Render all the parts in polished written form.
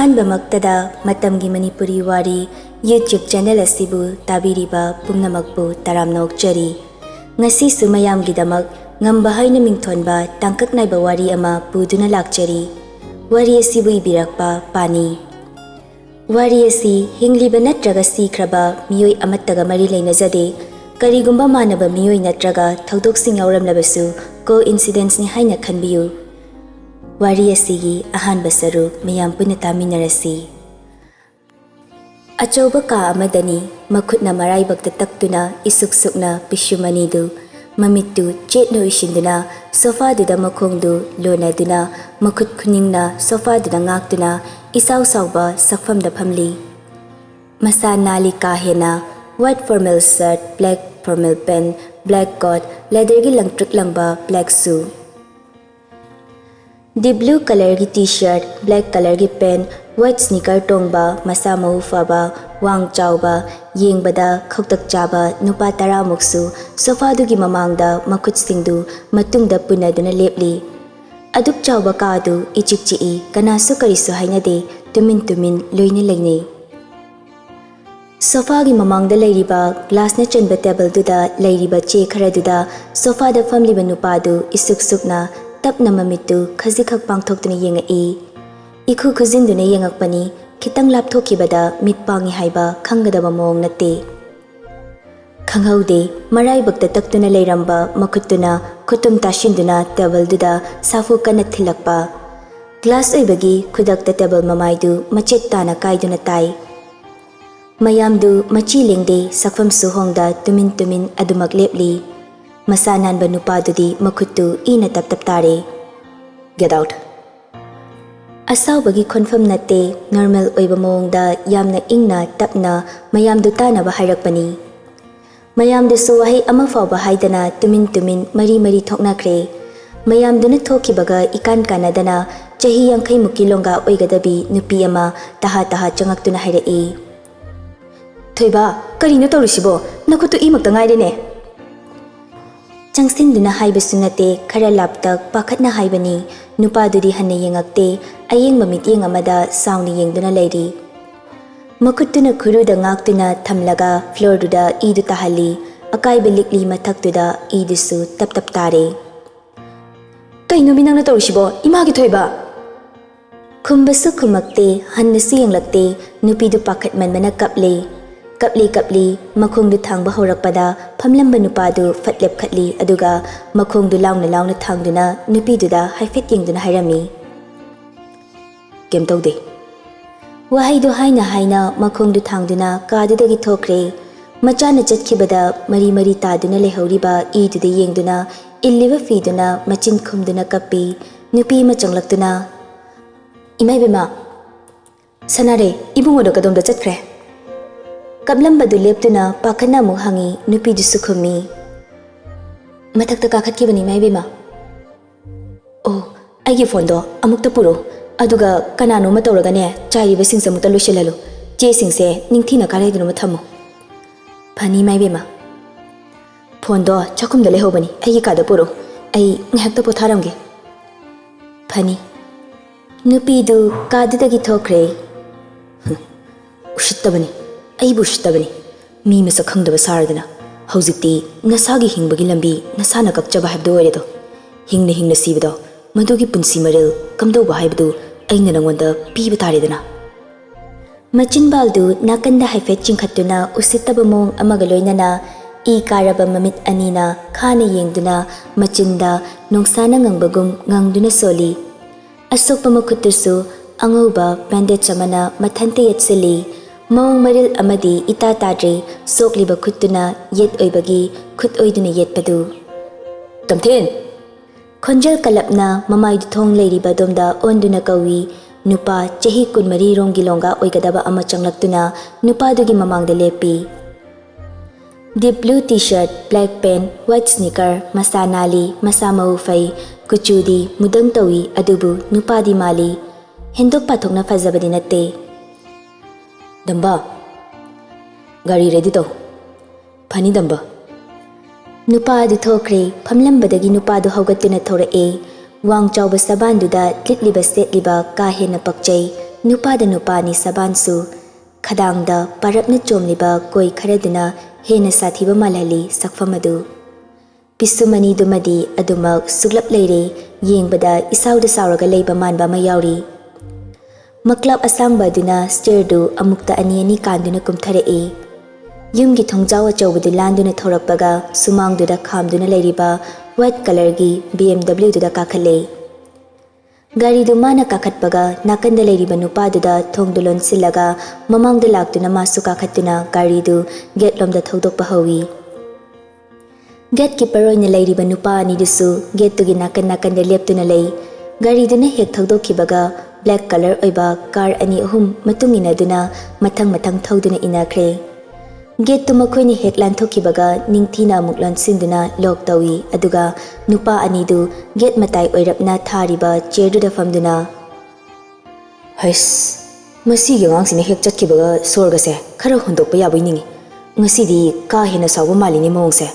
अहानबमक्तदा Matamgi Manipuri Wari YouTube channel asibu tabiriba pumnamakpu taramna okchari ngasi sumayamgidamak Ngamba haina mingthonba tangkaknaiba wari ama puduna lakchari wari asibu ibirakpa Pani wari asi hingliba natraga sikraba miyoi amattaga mari leinajade karigumba manaba miyoi natraga thaudoksing yauramlabasu coincidence ni haina khanbiyu wari asigi ahanba saruk mayam puna taminarasi achauba ka amadani makhutna maraibakta taktuna isuksukna pishumanidu mamitu chetno ishinduna sofa duda makhongdu lonaduna makhut khuningna sofa duda ngaktuna isau sauba sakfamda phamli masa nali kahena white formal shirt black formal pen black coat leather gi langtruk langba black shoe the blue color gi t-shirt black color gi pen white sneaker tongba masa mau faba wang chauba yengbada khoktak chaba nupa tara muksu sofa du gi mamangda makhut singdu matungda punaduna lepli aduk chauba ka du ichikchi I kanasu karisu hainade tumin loine leine sofa gi mamangda leiriba glass na chanba table duda leiriba che khara duda sofa da family nupa du isuk sukna tapna mamitu khazikhak pangthoktuna yenga I ikhu khuzinduna yengakpani khitang lapthokibada mitpangi haiba khangadaba mong nate khanghaude marai bakta taktuna leiramba makhutuna khutum tashinduna table duda safu kana thilakpa glass oibagi khudakta table mamaidu machet tana kaiduna tai mayamdu machi lengde sakfam suhongda tumin adumak lepli masanan banupadu makhutu ina tap tare get out asaw bagi confirm nate normal oiba mongda yamna ingna tapna mayam du tana ba hairakpani mayam du so wahi ama fawba haidana tumin mari thokna kre mayam du na thoki baga ikan kanadana chahi yankhai mukilonga oigadabi nupi ama taha changak tuna haira I thoiba karino tawrisibo nakhutu imakta ngairene changsin haibasu nate khara laptak pakhatna haibani nupadudi hanna yengakte ayeng mamit yeng amada sauni yengduna leiri makhutuna khuruda ngaktuna thamlaga floor duda idu tahali akai belikli mathaktuda idusu tap tare kaino minangna tawrisibo imagi thoiba khumbasu khumakte hannasu yenglakte nupidu pakhat manmana kapli makhongdu thangba horakpada phamlamba nupadu fatlep khatli aduga makhongdu launa thangduna nupiduda haifet yengduna hairami kem tawde wahaidu haina makhongdu thangduna kadudagi thokre machana chatkibada mari taduna lehoriba idude yengduna illiba fiduna machin khumduna kappi nupi machanglakduna imai bema sanare ibungodo kadomda chatkre kablam badu leptuna pakhana mu hangi nupi du sukhumi mathakta kakhat ki bani mai bima oh agi phone do amukta puro aduga kanano ma tawraga ne chai ba sing samukta loshelalu che sing se ningthina kare dinu ma thamo Pani mai bima phone do chakum da leho bani agi ka da puro ai ngakta potharamge Pani nupi du ka dagi thokre ushitta bani aibu shitabani mi masa khangdaba saradana haujikti nasagi hingbagi lambi nasana kakchaba habdo oredo hingna sibado madugi punsi maril kamdoba haibdu aina nangwanda piba taredana machin baldu nakanda haifet chingkhatuna usittaba mong amaga loinana I karaba mamit anina khana yengduna machinda nongsana ngangbagum ngangduna soli asokpa makhutusu angauba bandage amana mathante yatseli mong maril amadi ita tadre sokliba khutuna yet oibagi khut oiduna yet padu tamthen khonjal kalapna mamai thong leiri badomda onduna kawi nupa chahi kunmari rongi longa oigadaba ama changlaktuna nupa dugi mamangda lepi the blue t-shirt black pen white sneaker masanali masamau fai kuchudi mudang tawi adubu nupa di mali hendok pathokna fazabadi natte Damba gari ready to Pani damba nupa du thokre phamlambadagi nupa du haugatuna thora wang chawba saban duda litliba setliba ka hena pakchai नुपादा नुपानी सबानसु खदांगदा पारपना चोमलिबा कोई खरदना हेना साथीबा मालहली सकफमदु पिसुमनी दुमदी अदुमक सुगलप लेरे येंगबदा इसाउदा साउरगा लेबा मानबा मा याउरी मक्लब असंगबा दुना स्टेयरदु अमुक्ता अनि अनि कांदुना कुमथरेई युमगी थोंजाव अचौबदु लांदुना थौरकपगा सुमांगदुदा खामदुना लेरिबा white colour की BMW दुदा काखले गाड़ी दु माना काखतपगा नाकंदा लेरिबा नुपादुदा थोंगदु लोनसिलगा ममांगदा लाक्तुना मासु काखतुना गाड़ी दु गेट लोमदा थौदोकपा हौई गेट कीपर ओइना लेरिबा नुपा अनिदुसु गेट तुगी नाकन नाकंदा लेप्तुना लेई गाड़ी दुना हेक थौदोकखिबगा ब्लैक कलर ओइबा कार अनि अहुम मतुंगिनादुना मथंग मथंग थौदुना इनाख्रे गेट तु मखोइनि हेक लांथोखिबगा निंगथीना अमुक लॉन्सिंदुना लॉक तौई अदुगा नुपा अनिदु गेट मताई ओइरपना थारिबा चेयरदुदा फमदुना हस मसीगी गांगसिने हेक चटखिबगा सोरगसे खरा होंदोकपा याबोइनिंगी ngasiदी का हेना सावबा मालिनि मोंगसे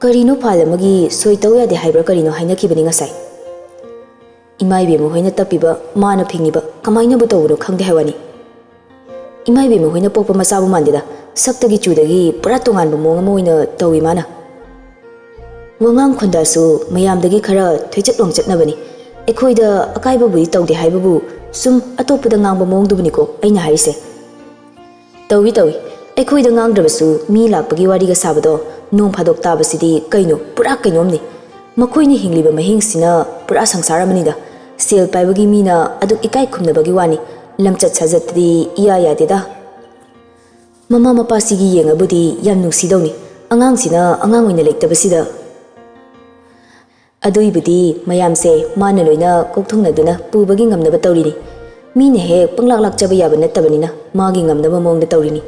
करिनो फालमगी सोइतौ यादे हाइब्रा करिनो हाइनखिबनि ngasai इमाइबे मोहैना तपिबा माना फिंगिबा कमाइनबु तौनो खंदे हाइवानी इमाइबे मोहैना पोपा मसाबु मानदेदा सक्तगी चुदगी पुरा तोंगानबा मोंग अमा ओइना तौई माना वंगांग खुंदासु मयामदगी खरा थैचक लोंगचटनबनी एखोइदा अकाइबबुई तौदे हाइबबु सुम अतोपदा ngang मोंगदुबनिको अइना हारिसे तौई तौई एखोइदा ngang मी लाकपगी वारिगा साबदो नोंग फादोक ताबसिदी कइनो पुरा कइनोमनी मखोइनि हिंगलिबा महिंगसिना पुरा संसार अमनिदा सेल पाइबगी मीना अदु इकाई खुमनबगी वानी लमचत साजतदी इया यादेदा ममा मपासिगी येंगबुदी याम नुसिदौनी अंगांगसिना अंगांग ओइना लेक्तबसिदा अदुइबुदी मयामसे माना लोइना कोकथुंगनदुना पुबगी ngamnaba तौरिनी मीने हे पंगलाक लाकचबा याबा नत्तबनिना मागी ngamnaba मोंगदा तौरिनी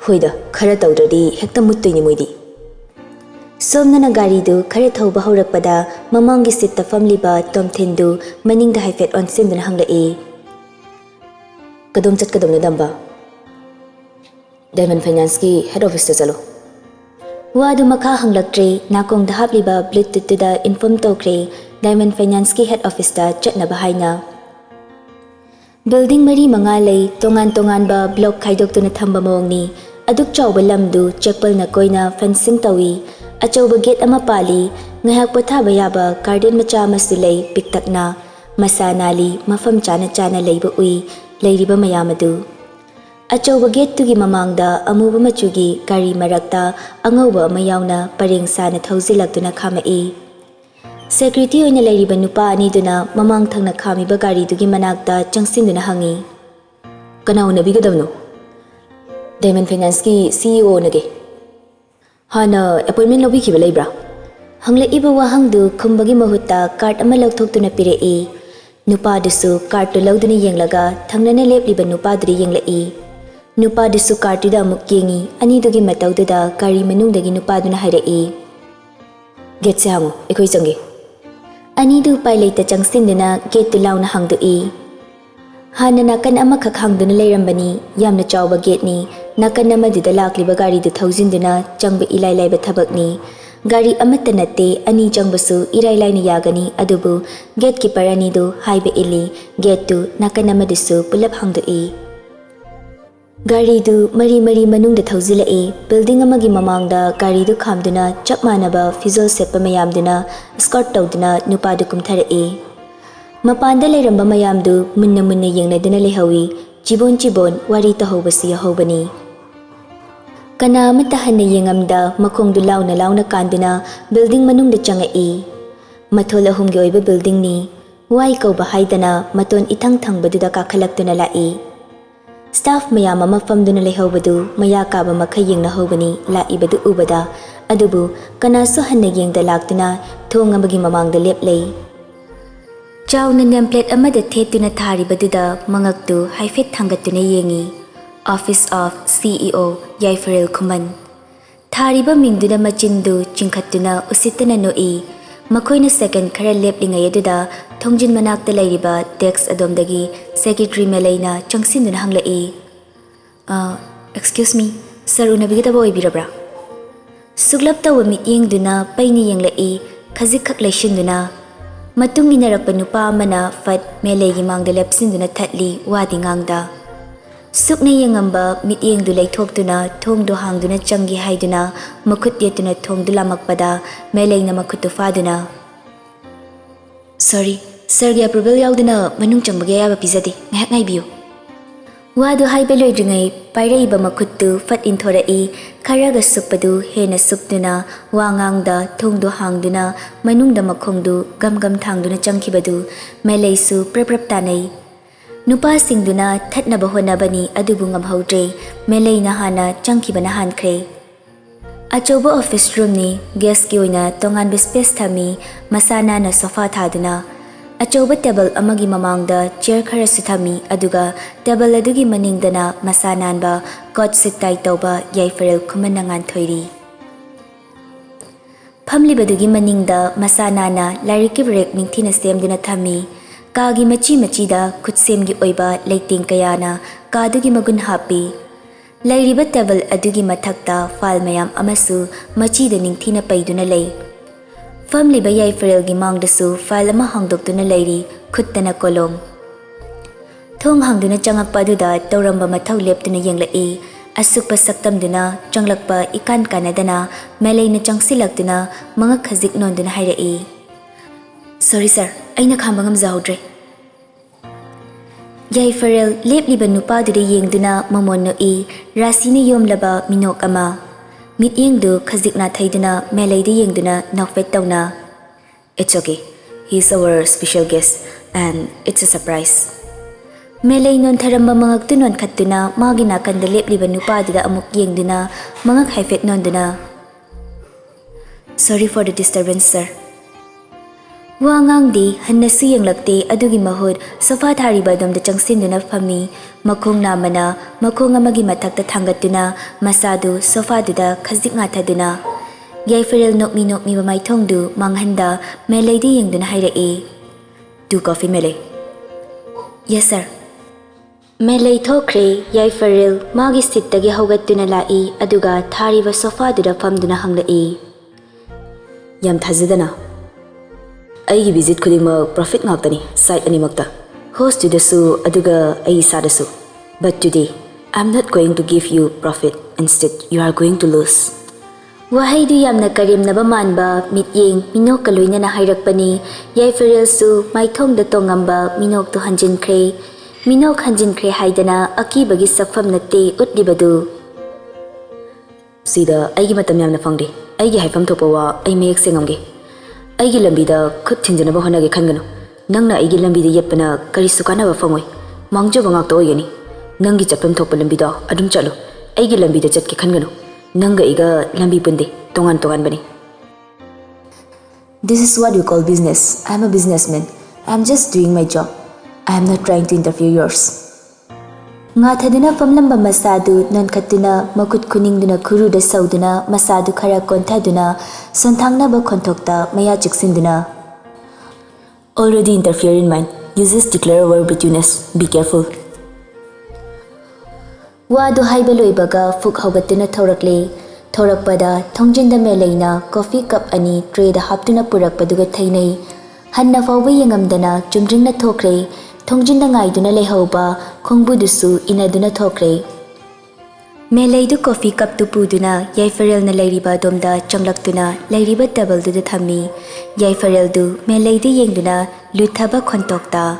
होइदा खरा तौद्रदी हेक्ता मुत्तोइनी मोइदी सोमना गाड़ीदु खरे थौबा हौरकपदा ममांगी सिट्टा फमलिबा तोमथेंदु मनिंगदा हाइफेट ऑनसिमदुना हंगलई कदम चटकदमना दंबा डायमंड फाइनेंस की हेड ऑफिस से चलो वादु मखा हंगलक्ट्रे नाकोंगदा हापलिबा ब्लूटूथ इन्फॉर्म तौख्रे डायमंड फाइनेंस की हेड ऑफिस ता चटनबा हाइना बिल्डिंग मरी मंगा लई तोंगान तोंगानबा ब्लॉक खाइदोक्तुना थंबा मोंगनी अदुक चाउबा लमदु चेकपलना कोइना फेंसिंग तौई अचौबा गेट अमा पाली ngahak pothaba yaba garden macha amasu lei piktakna masa nali mafam chana chana leiba ui leiriba mayamadu अचौबा गेट तुगी ममांगदा अमुबा मचुगी गाड़ी मरक्ता अंगौबा अमा यावना परेंग साना थौजिलक्तुना खामई सेक्रेटरी ओइना लेरिबा नुपा अनिदुना ममांग थंगना खामिबा गाड़ी तुगी मनाक्ता चंगसिंदुना हंगी कनाउ नबिगदमनो डायमंड फाइनेंस की सीईओ नगे हाना अपॉइंटमेंट लौबिखिबा लेब्रा हंगलेइबा वाहंगदु खुंबगी महुत्ता कार्ड अमा लौथोक्तुना पिरेई नुपादुसु कार्ड लौदुना येंगलगा थंगनना लेपलिबा नुपादुरी येंगलई नुपादुसु कार्डुदा अमुक येंगी अनिदुगी मतौदुदा गाड़ी मनुंगदगी नुपादुना हाइरई गेट से हांगो एखोइ चंगे अनिदु पाइलेता चंगसिंदुना गेट तु लाउना हांगदुई हाना नाकन अमा खक हांगदुना लेरंबनी यामना चाउबा गेटनी नाकन अमदुदा लाक्लिबा गाड़ीदु थौजिंदुना चंगबा इलाइ लाइबा थबकनी गाड़ी अमत्ता नत्ते अनि चंगबसु इराइ लाइना यागनी अदुबु गेट कीपर अनिदु हाइबा इली गेट तु नाकन अमदुसु पुलप हांगदुई गाड़ीदु मरी मरी मनुंगदा थौजिलई बिल्डिंग अमगी ममांगदा गाड़ीदु खामदुना चप मानबा फिजोल सेप्पा मयामदुना स्कॉट तौदुना नुपादु कुमथरई मपानदा लेरंबा मयामदु मुन्ना मुन्ना येंगनदुना लेहौई चिबोन चिबोन वारी तहौबसि यहौबनी कना अमत्ता हन्ना येंगमदा मखोंगदु लाउना लाउना कांदुना बिल्डिंग मनुंगदा चंगई मथोल अहुमगी ओइबा बिल्डिंग नि वाई कौबा हाइदना मतोन इथंग थंगबदुदा काखलक्तुना लाई स्टाफ मयाम अमा फमदुना लेहौबदु मया काबा मखा येंगना हौबनी लाइबदु उबदा अदुबु कनासु हन्ना येंगदा लाक्तुना थोंग अमगी ममांगदा लेपलई चाउना नेम प्लेट अमदा थेतुना थारिबदुदा मंगक्तु हाइफेट थंगतुना येंगी ऑफिस ऑफ सीईओ याइफरेल खुमन थारिबा मिंगदुना मचिंदु चिंखतुना उसितना नोई मखोइना सेकंड खरा लेपलिंगै अदुदा थोंजिन मनाक्ता लेरिबा डेस्क अदोमदगी सेक्रेटरी मेलैना चंगसिंदुना हंगलई एक्सक्यूज मी सर उनबिगदबा ओइबिरब्रा सुगलब तव मिट येंगदुना पैनी येंगलई खजिक खक लेशिंदुना Matung inarakpa nupa amana fat melegi mangda lepsinduna thatli wadi ngangda. Sukna Ngamba mityeng du laithokduna thongdo hangduna changi haiduna makut yetuna thongdu lamakpada melengna makut faduna. Sorry, sir gi approval yauduna manung changbage yaba pizadi ngahak ngaibiu. Wadu haiba loidringai pairaiba makuttu fat inthorai kharaga sukpadu hena sukduna wangangda thongdu hangduna manungda makhongdu gam thangduna changkhibadu melaisu praprap tanai. Nupa singduna thatnaba honabani adubu ngamhaudre meleina hana changkhibana hankre. Achoba office room ni guest ki oina tongan space thami masana na sofa thaduna. Achoba table amagi mamangda chair khara suthami aduga table adugi maningdana masananba cot sit tai tauba yaifarel khumanangan thoiri. Phamli badugi maningda masanana lariki break ningthina semduna thami. Kagi machi da kutsemgi oiba leiting kayana kadugi magun happy. Lairiba table adugi mathakta file mayam amasu machi da ningthina paiduna lay. Family ba yaifarel gi mangdasu file ama hangdokduna lairi khuttana kolom. Thong hangduna changakpa duda tauramba mathau leptuna yenglai asukpa saktamduna changlakpa ikan kanadana meleina changsilaktuna manga khazik nonduna hairai. Sorry sir, aina khamba ngamjahudre. Yaifarel lepliba nupa duda yengduna mamonno I rasina yomlaba minok ama. Mityengdu khazikna thaiduna melaida yengduna nokvet tawna. It's okay. He's our special guest and it's a surprise. Melay non tharamba mangaktu non khattuna magi nakanda lepliba nupa duda amuk yengduna mangak haifet nonduna. Sorry for the disturbance, sir. Wangangdi hannasu yenglakte adugi mahud sofa thariba domda changsinduna phami makhong namana makhong amagi mathakta thangatuna masadu sofa duda khazik ngathaduna. Yaifarel nokmi bamai thongdu manghanda melaidi yengduna hairai. 2 coffee melay. Yes sir. Melay thokre Yaifarel magi sittagi haugattuna lai aduga thariba sofa duda famduna hanglai. Yam thazidana. I visit khudima profit ngaktani site animakta host to the su aduga ai sadasu, but today I'm not going to give you profit, instead you are going to lose. Wahai du yamna karim naba manba mityeng minok kaloina na hairakpani Yaifarel su maithong da tongamba minok to hanjin kre haidana akibagi sakfam natte utlibadu. Sida aigi matam yamna fangdi aigi haifam thopawa ai mayek sengamge. Aigi lambida khut thinjanaba honage khangano nangna aigi lambida yepana kari sukana ba fangoi mangjo bangak to oyani nangi chapam thokpa lambida adum chalo aigi lambida chatke khangano nanga iga lambi punde tongan bani. This is what you call business. I am a businessman. I am just doing my job. I am not trying to interfere yours. Ngathaduna famlamba masadu non khattuna makut khuningduna khuruda sauduna masadu khara konthaduna sonthangna ba khonthokta maya chiksinduna. Already interfere in mine. You just declare a war between us. Be careful. Wadu haiba loibaga fuk haugattuna thorakle. Thorakpada thongjinda meleina coffee cup ani tray da haptuna purakpaduga thainai. Hanna fawba yengamdana chumjingna thokre. Thongjinda ngaiduna lehauba khongbudusu inaduna thokre. Melaidu coffee cup tu puduna Yaifarel na lairiba domda changlaktuna lairiba table du thammi. Yaifarel du melaidu yengduna luthaba khontokta.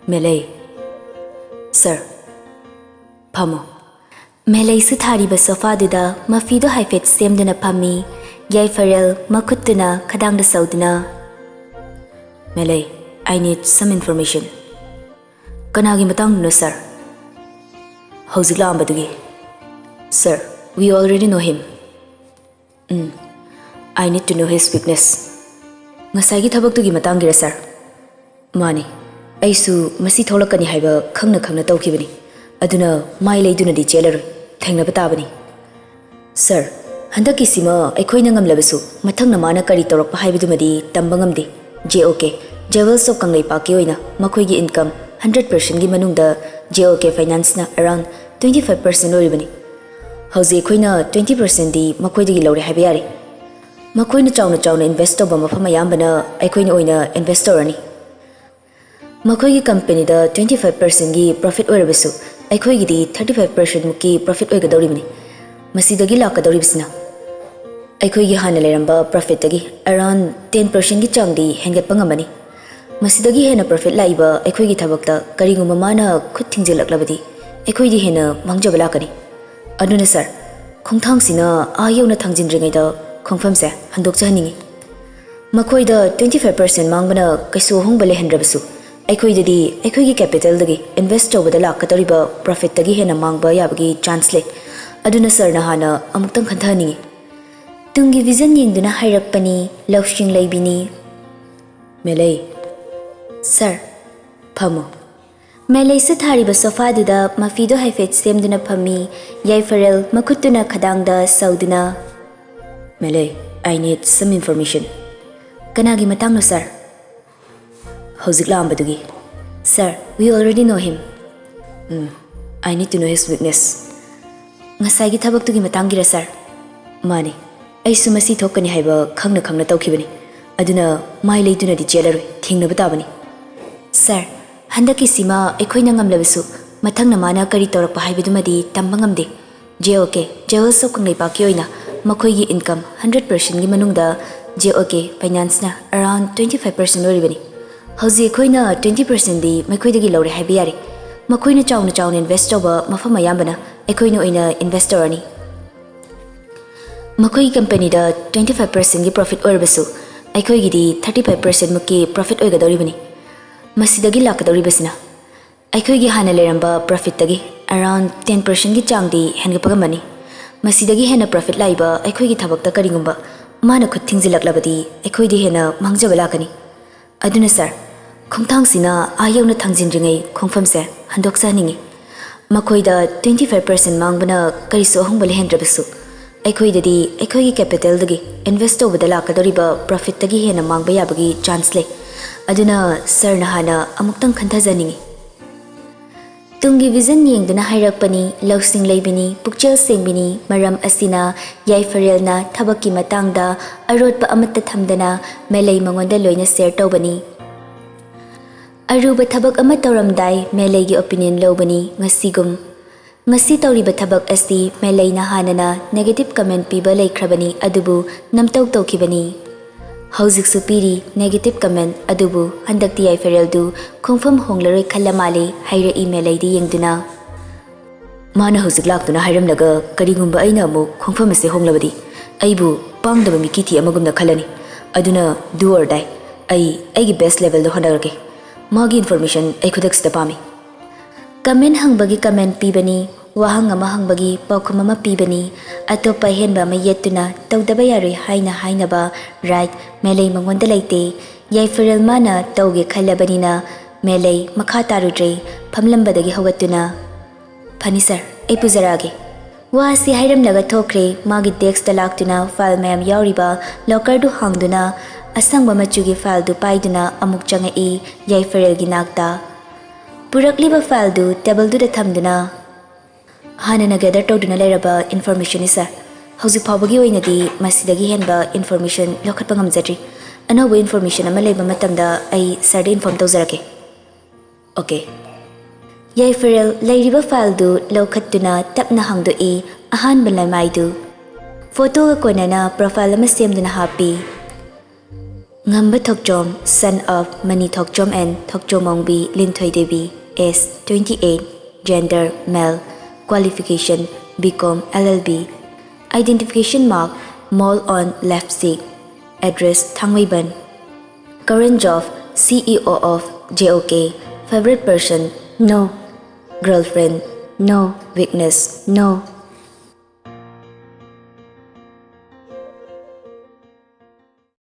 Melay. Sir. Phamo. Melay su thariba sofa duda mafidu haifet semduna phammi. Yaifarel makuttuna khadangda sauduna. Melay, I need some information. Kanagi matang no sir. Howzikla ambadugi. Sir, we already know him. I need to know his weakness. Ngasai gi thabak tu gi matang gira sir. Mani, aisu masi tholakani haiba khangna tawkhibani. Aduna mai leiduna di chelaroi thengna batabani. Sir, handaki sima aikhoina ngamlabasu mathangna mana kari tawrakpa haibadumadi tamba ngamde. JOK Jewels of Kanglai Paki oina makoigi income 100% gi manungda JOK finance na around 25% oribani. Hauze khoina 20% di makoidagi lawre haiba yare. Makoina chauna investor ba mafam ayambana aikoina oina investor ani. Makoi company da 25% gi profit oirabasu aikoi gi di 35% muki profit oigadoribani. Masidagi lakadoribsina. Aikoi gi hana leramba profit dagi around 10% gi changdi hengat pangamani. Masidagi hena profit laiba aikoi gi thabakta kariguma mana khut thingjilaklabadi aikoi di hena mangjabala kani. Aduna sir khongthang sina ayona thangjinringai da khongfam se handok chahaningi. Makoi da 25% mangbana kaisu hongbale hendrabasu. Aikoi dadi aikoi gi capital dagi invest tawbada lakadoriba profit dagi hena mangba yabagi chance le. Aduna sir na hana amuktang khanthani. Tungi vision yengduna hairakpani lawshing laibini. Melay. Sir, phamo. Melay su thariba sofa duda mafido haifet semduna phami yaifarel makutuna khadangda sauduna. Melay, I need some information. Kanagi matang no sir. Howzik lambadugi. Sir, we already know him. I need to know his weakness. Ngasai gi thabak tugi matangira sir. Mani. Ai sumasi thokani haiba khangna tawkhibani. Aduna mai leiduna di jelaroi thingnaba tabani. Sir, handaki sima ekoina ngamlabasu mathangna mana kari torakpa haibadumadi tamba ngamde. JOK, Jewel Sokangai Paki oina makoi gi income 100% gi manungda JOK finance na around 25% oribani. Hauzi ekoina 20% di makoi dagi lawre haiba yari. Makoina chauna invest over mafam ayambana ekoina oina investor ani. Makoi company da 25% gi profit orbasu aikoi gi di 35% muki profit oigadoribani. Masidagi lakadoribasina aikoi gi hana leramba profit dagi around 10% gi changdi hengapagamani. Masidagi hena profit laiba aikoi gi thabakta karingumba mana khut thingjilaklabadi aikoi di hena mangjabalakani. Aduna sir khongthang sina ayawna thangjinringai khongfamse handoksa ningi. Makoi da 25% mangbana kariso hongbale hendrabasu aikoi dadi aikoi gi capital dagi invest over dala kadoriba profit dagi hena mangba yabagi chance le. Aduna sir na hana amuktang khanthajaningi. Tungi vision yengduna hairakpani lawsing laibini pukchel sengbini maram asina yaifarelna thabaki matangda arotpa amatta thamdana melai mangonda loina share tawbani. Aruba thabak ama tawramdai melai gi opinion lobani ngasigum. Ngasi tawriba thabak asi melai na hanana negative comment piba laikhrabani adubu namtaw tawkhibani. Hauzik supiri negative comment adubu handakti yaifarel du khongfam honglaroi khallamale haira email id yengduna. Mana hauzik laktuna hairamlaga karigumba aina amu khongfam ase honglabadi aibu pangdaba mikiti amagumna khalani. Aduna do or die ai best level do hondarage. Magi information ai khudak stapami. Comment hangbagi comment pibani wahang ama hangbagi paukham ama pibani atopa henba ma yetuna tawdaba yaroi haina ba right melai mangonda laite yaifarel mana tawge khallabanina melai makha tarudre phamlambadagi hogatuna. Pani sir ai pujarage wa si hairam laga thokre magi desk ta laktuna file mayam yauriba locker du hangduna asangba machugi file du paiduna amuk changai yaifarel gi nakta purakliba file du table du da thamduna hanana gather tawduna leraba information isa hauzik phawbagi oinadi masidagi henba information lokhatpa ngamjadri anoba information ama leiba matamda ai sarde inform tawjarake. Okay. Yaifarel leiriba file du lokhattuna tapna hangdu ahan balai du photo ga konana profile ama semduna happy. Ngamba Thokjom, son of Mani Thokjom and Thokjom Ongbi Ningthoi Devi, age 28, gender male, qualification BCom LLB, identification mark mole on left cheek, address Thangweiban, current job CEO of JOK, favorite person no, girlfriend no, weakness no.